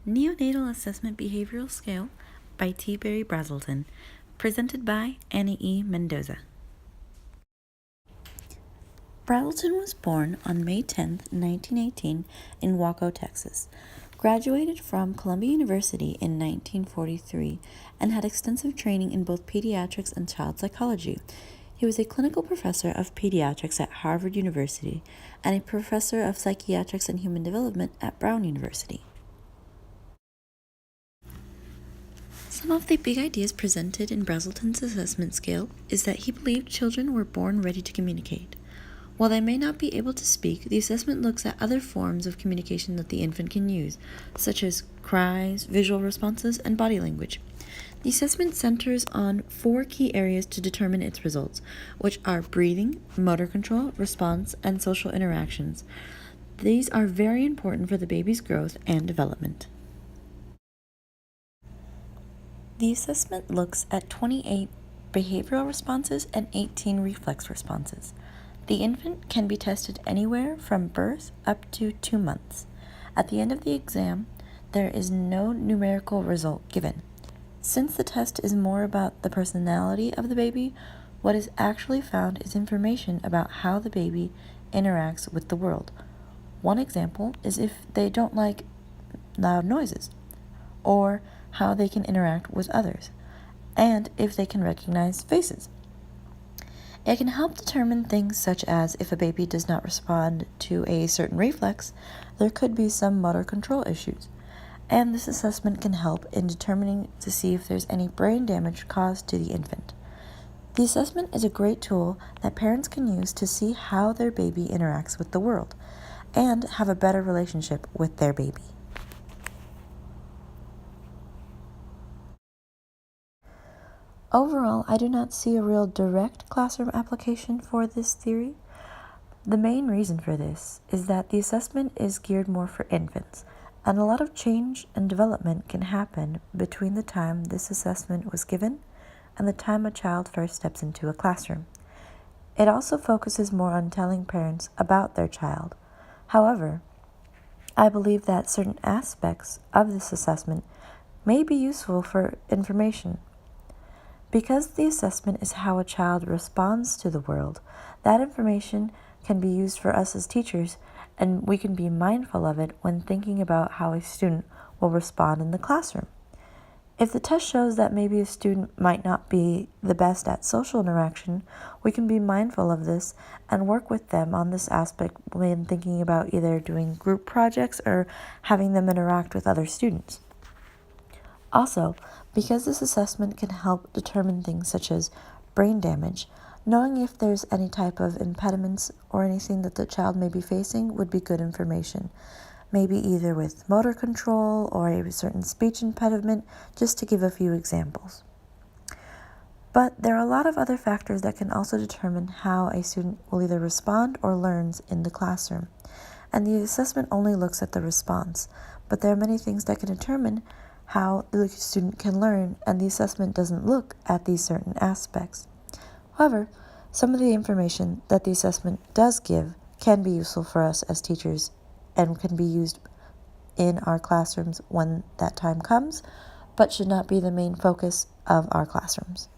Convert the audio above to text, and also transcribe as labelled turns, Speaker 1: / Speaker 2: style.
Speaker 1: Neonatal Assessment Behavioral Scale by T. Barry Brazelton, presented by Annie E. Mendoza. Brazelton was born on May 10, 1918 in Waco, Texas, graduated from Columbia University in 1943, and had extensive training in both pediatrics and child psychology. He was a clinical professor of pediatrics at Harvard University and a professor of psychiatrics and human development at Brown University. Some of the big ideas presented in Brazelton's assessment scale is that he believed children were born ready to communicate. While they may not be able to speak, the assessment looks at other forms of communication that the infant can use, such as cries, visual responses, and body language. The assessment centers on 4 key areas to determine its results, which are breathing, motor control, response, and social interactions. These are very important for the baby's growth and development. The assessment looks at 28 behavioral responses and 18 reflex responses. The infant can be tested anywhere from birth up to 2 months. At the end of the exam, there is no numerical result given. Since the test is more about the personality of the baby, what is actually found is information about how the baby interacts with the world. One example is if they don't like loud noises, or how they can interact with others, and if they can recognize faces. It can help determine things such as if a baby does not respond to a certain reflex, there could be some motor control issues, and this assessment can help in determining to see if there's any brain damage caused to the infant. The assessment is a great tool that parents can use to see how their baby interacts with the world and have a better relationship with their baby. Overall, I do not see a real direct classroom application for this theory. The main reason for this is that the assessment is geared more for infants, and a lot of change and development can happen between the time this assessment was given and the time a child first steps into a classroom. It also focuses more on telling parents about their child. However, I believe that certain aspects of this assessment may be useful for information. Because the assessment is how a child responds to the world, that information can be used for us as teachers, and we can be mindful of it when thinking about how a student will respond in the classroom. If the test shows that maybe a student might not be the best at social interaction, we can be mindful of this and work with them on this aspect when thinking about either doing group projects or having them interact with other students. Also, because this assessment can help determine things such as brain damage, knowing if there's any type of impediments or anything that the child may be facing would be good information. Maybe either with motor control or a certain speech impediment, just to give a few examples. But there are a lot of other factors that can also determine how a student will either respond or learns in the classroom. And the assessment only looks at the response, but there are many things that can determine how the student can learn, and the assessment doesn't look at these certain aspects. However, some of the information that the assessment does give can be useful for us as teachers and can be used in our classrooms when that time comes, but should not be the main focus of our classrooms.